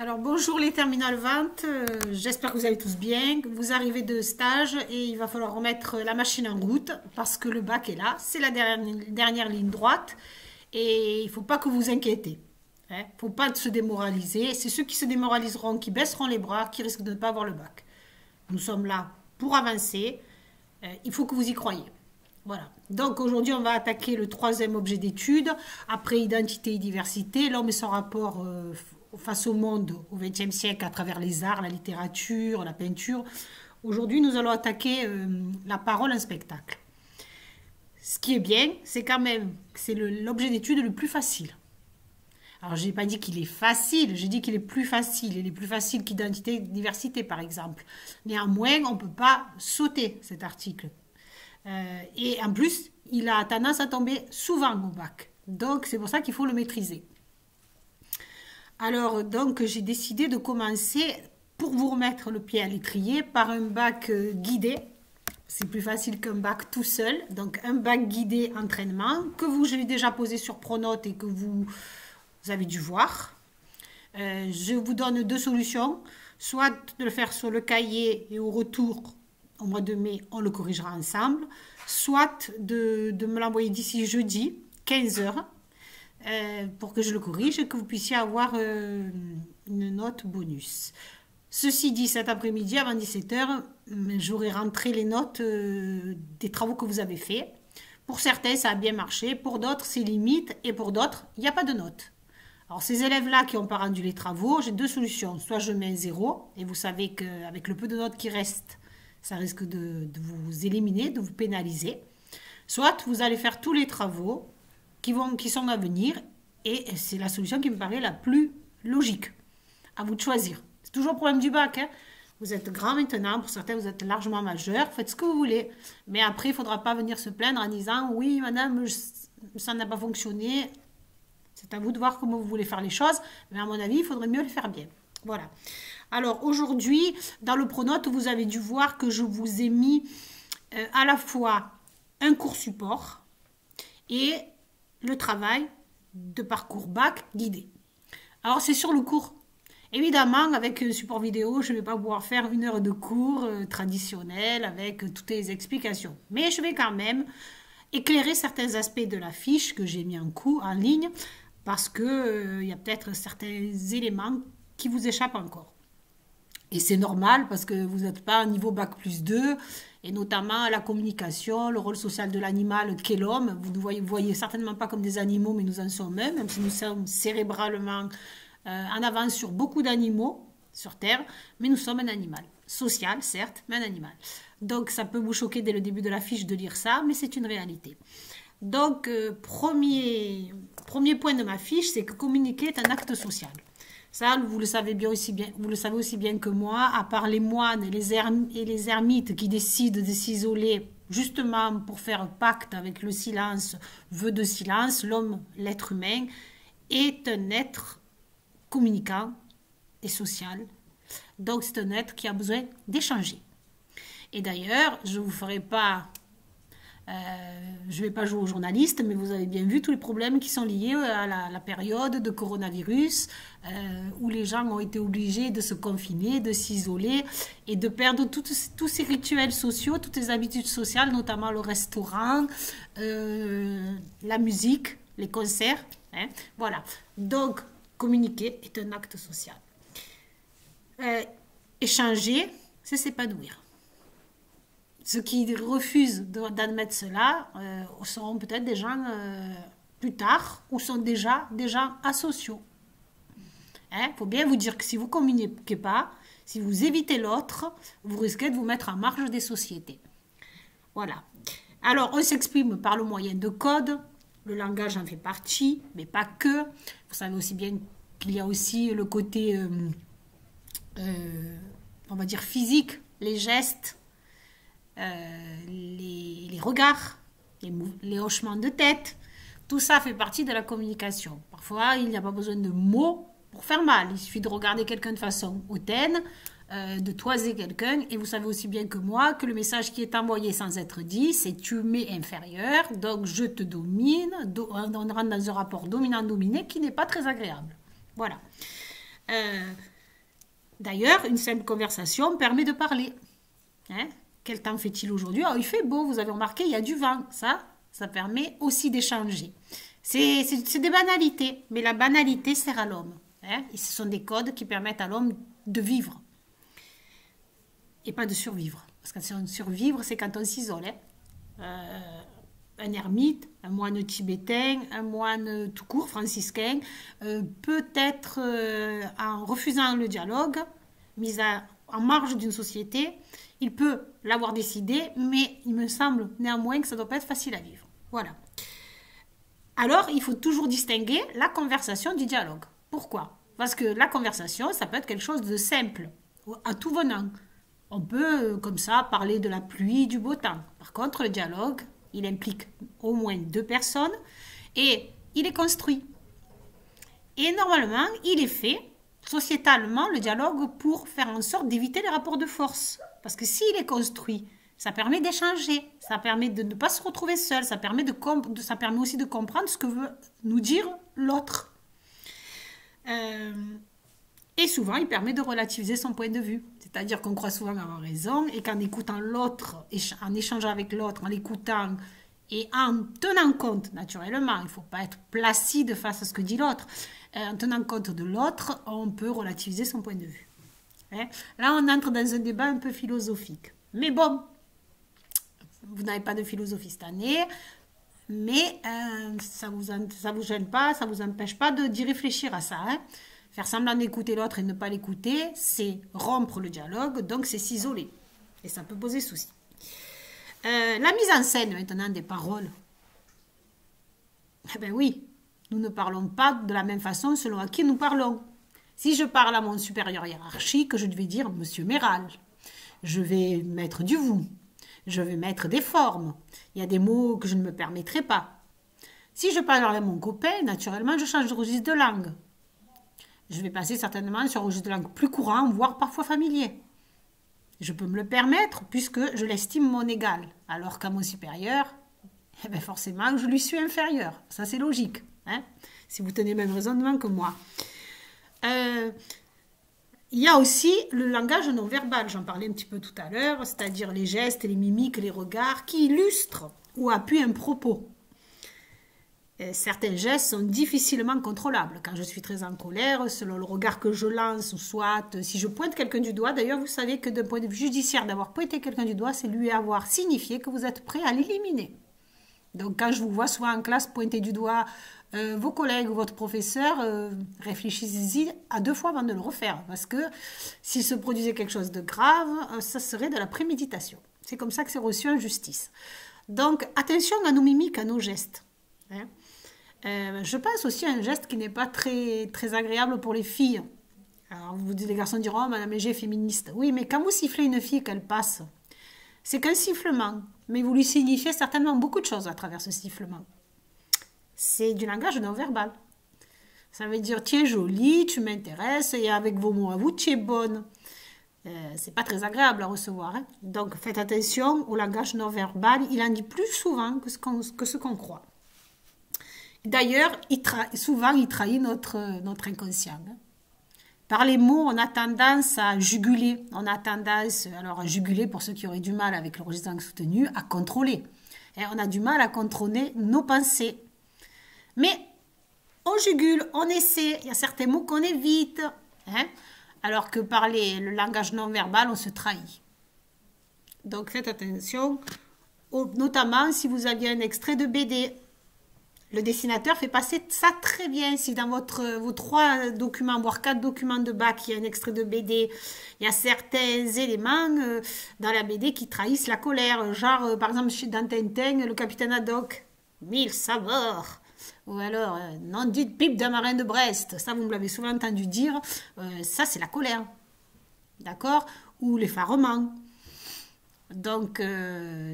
Alors bonjour les terminales 20, j'espère que vous allez tous bien. Vous arrivez de stage et il va falloir remettre la machine en route parce que le bac est là, c'est la dernière ligne droite et il ne faut pas que vous inquiétez. Il ne faut pas se démoraliser. C'est ceux qui se démoraliseront, qui baisseront les bras, qui risquent de ne pas avoir le bac. Nous sommes là pour avancer. Il faut que vous y croyez. Voilà. Donc aujourd'hui, on va attaquer le troisième objet d'étude. Après identité et diversité, l'homme et son rapport face au monde au XXe siècle à travers les arts, la littérature, la peinture. Aujourd'hui, nous allons attaquer la parole en spectacle. Ce qui est bien, c'est quand même que c'est l'objet d'étude le plus facile. Alors, je n'ai pas dit qu'il est facile, j'ai dit qu'il est plus facile. Il est plus facile qu'identité et diversité, par exemple. Néanmoins, on ne peut pas sauter cet article. Et en plus, il a tendance à tomber souvent au bac. Donc, c'est pour ça qu'il faut le maîtriser. Alors, donc, j'ai décidé de commencer, pour vous remettre le pied à l'étrier, par un bac guidé. C'est plus facile qu'un bac tout seul. Donc, un bac guidé entraînement, que je l'ai déjà posé sur Pronote et que vous avez dû voir. Je vous donne deux solutions. Soit de le faire sur le cahier et au retour, au mois de mai, on le corrigera ensemble. Soit de me l'envoyer d'ici jeudi, 15 heures, pour que je le corrige et que vous puissiez avoir une note bonus. Ceci dit, cet après-midi, avant 17 heures, j'aurai rentré les notes des travaux que vous avez faits. Pour certains, ça a bien marché. Pour d'autres, c'est limite. Et pour d'autres, il n'y a pas de notes. Alors, ces élèves-là qui n'ont pas rendu les travaux, j'ai deux solutions. Soit je mets un zéro, et vous savez qu'avec le peu de notes qui restent, ça risque de vous éliminer, de vous pénaliser. Soit vous allez faire tous les travaux qui sont à venir, et c'est la solution qui me paraît la plus logique. À vous de choisir. C'est toujours le problème du bac. Hein. Vous êtes grand maintenant, pour certains vous êtes largement majeur, faites ce que vous voulez. Mais après, il ne faudra pas venir se plaindre en disant « Oui, madame, ça n'a pas fonctionné ». C'est à vous de voir comment vous voulez faire les choses, mais à mon avis, il faudrait mieux le faire bien. Voilà. Alors aujourd'hui, dans le Pronote, vous avez dû voir que je vous ai mis à la fois un cours support et le travail de parcours bac guidé. Alors c'est sur le cours. Évidemment, avec le support vidéo, je ne vais pas pouvoir faire une heure de cours traditionnel avec toutes les explications. Mais je vais quand même éclairer certains aspects de la fiche que j'ai mis en ligne parce qu'il y a peut-être certains éléments qui vous échappent encore. Et c'est normal parce que vous n'êtes pas à niveau bac plus 2 et notamment la communication, le rôle social de l'animal qu'est l'homme. Vous ne voyez certainement pas comme des animaux, mais nous en sommes même si nous sommes cérébralement en avance sur beaucoup d'animaux sur Terre, mais nous sommes un animal. Social, certes, mais un animal. Donc ça peut vous choquer dès le début de la fiche de lire ça, mais c'est une réalité. Donc, premier point de ma fiche, c'est que communiquer est un acte social. Ça, vous le savez vous le savez aussi bien que moi, à part les moines et les ermites qui décident de s'isoler justement pour faire pacte avec le silence, vœu de silence, l'homme, l'être humain, est un être communicant et social. Donc, c'est un être qui a besoin d'échanger. Et d'ailleurs, je ne vous ferai pas... je ne vais pas jouer aux journalistes, mais vous avez bien vu tous les problèmes qui sont liés à la période de coronavirus, où les gens ont été obligés de se confiner, de s'isoler et de perdre tous ces rituels sociaux, toutes ces habitudes sociales, notamment le restaurant, la musique, les concerts. Hein, voilà. Donc, communiquer est un acte social. Échanger, c'est s'épanouir. Ceux qui refusent d'admettre cela seront peut-être des gens plus tard ou sont déjà des gens asociaux. Faut bien vous dire que si vous ne communiquez pas, si vous évitez l'autre, vous risquez de vous mettre en marge des sociétés. Voilà. Alors, on s'exprime par le moyen de code. Le langage en fait partie, mais pas que. Vous savez aussi bien qu'il y a aussi le côté, on va dire, physique, les gestes, les regards, les hochements de tête. Tout ça fait partie de la communication. Parfois, il n'y a pas besoin de mots pour faire mal. Il suffit de regarder quelqu'un de façon hautaine, de toiser quelqu'un. Et vous savez aussi bien que moi que le message qui est envoyé sans être dit, c'est tu m'es inférieur, donc je te domine. On rentre dans un rapport dominant-dominé qui n'est pas très agréable. Voilà. D'ailleurs, une simple conversation permet de parler. Hein? Quel temps fait-il aujourd'hui? Oh, il fait beau, vous avez remarqué, il y a du vent. Ça permet aussi d'échanger. C'est des banalités, mais la banalité sert à l'homme. Hein? Et ce sont des codes qui permettent à l'homme de vivre et pas de survivre. Parce que survivre, c'est quand on s'isole. Hein? Un ermite, un moine tibétain, un moine tout court, franciscain, peut-être en refusant le dialogue, en marge d'une société, il peut l'avoir décidé, mais il me semble néanmoins que ça ne doit pas être facile à vivre. Voilà. Alors, il faut toujours distinguer la conversation du dialogue. Pourquoi? Parce que la conversation, ça peut être quelque chose de simple, à tout venant. On peut, comme ça, parler de la pluie, du beau temps. Par contre, le dialogue, il implique au moins 2 personnes et il est construit. Et normalement, il est fait, sociétalement, le dialogue pour faire en sorte d'éviter les rapports de force. Parce que s'il est construit, ça permet d'échanger, ça permet de ne pas se retrouver seul, ça permet aussi de comprendre ce que veut nous dire l'autre. Et souvent, il permet de relativiser son point de vue. C'est-à-dire qu'on croit souvent avoir raison et qu'en écoutant l'autre, en échangeant avec l'autre, en l'écoutant et en tenant compte, naturellement, il ne faut pas être placide face à ce que dit l'autre, en tenant compte de l'autre, on peut relativiser son point de vue. Hein? Là, on entre dans un débat un peu philosophique. Mais bon, vous n'avez pas de philosophie cette année, mais ça vous gêne pas, ça vous empêche pas d'y réfléchir à ça. Hein? Faire semblant d'écouter l'autre et ne pas l'écouter, c'est rompre le dialogue, donc c'est s'isoler. Et ça peut poser souci. La mise en scène maintenant des paroles. Eh bien oui, nous ne parlons pas de la même façon selon à qui nous parlons. Si je parle à mon supérieur hiérarchique, je vais dire Monsieur Méral. Je vais mettre du vous. Je vais mettre des formes. Il y a des mots que je ne me permettrai pas. Si je parle à mon copain, naturellement, je change de registre de langue. Je vais passer certainement sur un registre de langue plus courant, voire parfois familier. Je peux me le permettre puisque je l'estime mon égal. Alors qu'à mon supérieur, eh bien forcément, je lui suis inférieur. Ça, c'est logique. Hein? Si vous tenez le même raisonnement que moi. Il y a aussi le langage non verbal, j'en parlais un petit peu tout à l'heure, c'est-à-dire les gestes, les mimiques, les regards qui illustrent ou appuient un propos. Certains gestes sont difficilement contrôlables. Quand je suis très en colère, selon le regard que je lance, ou soit si je pointe quelqu'un du doigt, d'ailleurs vous savez que d'un point de vue judiciaire, d'avoir pointé quelqu'un du doigt, c'est lui avoir signifié que vous êtes prêt à l'éliminer. Donc quand je vous vois soit en classe pointer du doigt vos collègues ou votre professeur, réfléchissez-y à 2 fois avant de le refaire. Parce que s'il se produisait quelque chose de grave, ça serait de la préméditation. C'est comme ça que c'est reçu en justice. Donc attention à nos mimiques, à nos gestes. Hein. Je pense aussi à un geste qui n'est pas très, très agréable pour les filles. Alors les garçons diront, oh, Madame Léger est féministe. Oui, mais quand vous sifflez une fille qu'elle passe, c'est qu'un sifflement. Mais vous lui signifiez certainement beaucoup de choses à travers ce sifflement. C'est du langage non verbal. Ça veut dire, tu es jolie, tu m'intéresses, et avec vos mots à vous, tu es bonne. C'est pas très agréable à recevoir. Hein. Donc faites attention au langage non verbal. Il en dit plus souvent que ce qu'on croit. D'ailleurs, souvent, il trahit notre inconscient. Hein. Par les mots, on a tendance à juguler. On a tendance, alors à juguler pour ceux qui auraient du mal avec le registre de langue soutenu, à contrôler. Et on a du mal à contrôler nos pensées. Mais on jugule, on essaie. Il y a certains mots qu'on évite. Hein, alors que par le langage non verbal, on se trahit. Donc faites attention, notamment si vous aviez un extrait de BD. Le dessinateur fait passer ça très bien. Si dans vos 3 documents, voire 4 documents de bac, il y a un extrait de BD, il y a certains éléments dans la BD qui trahissent la colère. Genre, par exemple, dans Tintin, le capitaine Haddock, 1000 saveurs. Ou alors, non dites pipe d'un marin de Brest. Ça, vous me l'avez souvent entendu dire. Ça, c'est la colère. D'accord? Ou l'effarement. Donc,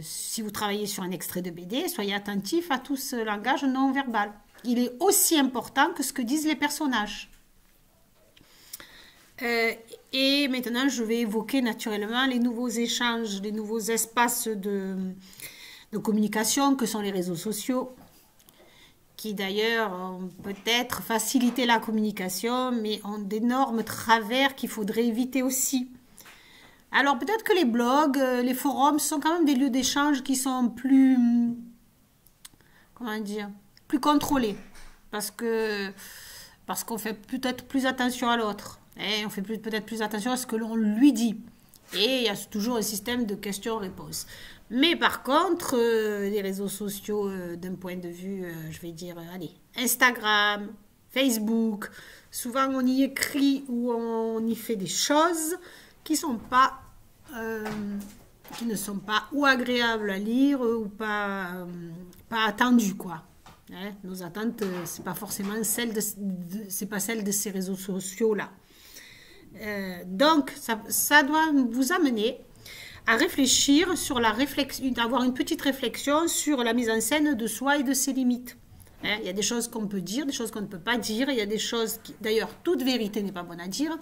si vous travaillez sur un extrait de BD, soyez attentif à tout ce langage non verbal. Il est aussi important que ce que disent les personnages. Et maintenant, je vais évoquer naturellement les nouveaux échanges, les nouveaux espaces de communication que sont les réseaux sociaux, qui d'ailleurs ont peut-être facilité la communication, mais ont d'énormes travers qu'il faudrait éviter aussi. Alors peut-être que les blogs, les forums sont quand même des lieux d'échange qui sont plus, comment dire, plus contrôlés. Parce qu'on fait peut-être plus attention à l'autre. Et on fait peut-être plus attention à ce que l'on lui dit. Et il y a toujours un système de questions-réponses. Mais par contre, les réseaux sociaux, d'un point de vue, je vais dire, allez, Instagram, Facebook, souvent on y écrit ou on y fait des choses qui sont pas, qui ne sont pas ou agréables à lire ou pas attendues, quoi. Hein, nos attentes, c'est pas forcément c'est pas celle de ces réseaux sociaux-là. Donc, ça doit vous amener à réfléchir sur d'avoir une petite réflexion sur la mise en scène de soi et de ses limites. Hein, il y a des choses qu'on peut dire, des choses qu'on ne peut pas dire. Il y a des choses d'ailleurs, toute vérité n'est pas bonne à dire.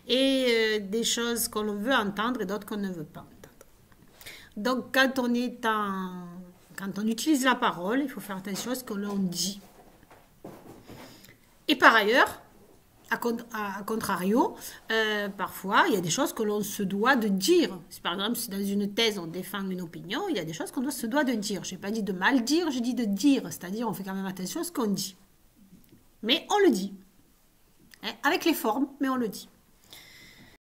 Et des choses qu'on veut entendre et d'autres qu'on ne veut pas entendre. Donc, quand on utilise la parole, il faut faire attention à ce que l'on dit. Et par ailleurs, à contrario, parfois, il y a des choses que l'on se doit de dire. Si par exemple, si dans une thèse, on défend une opinion, il y a des choses qu'on se doit de dire. Je n'ai pas dit de mal dire, j'ai dit de dire. C'est-à-dire, on fait quand même attention à ce qu'on dit. Mais on le dit. Hein, avec les formes, mais on le dit.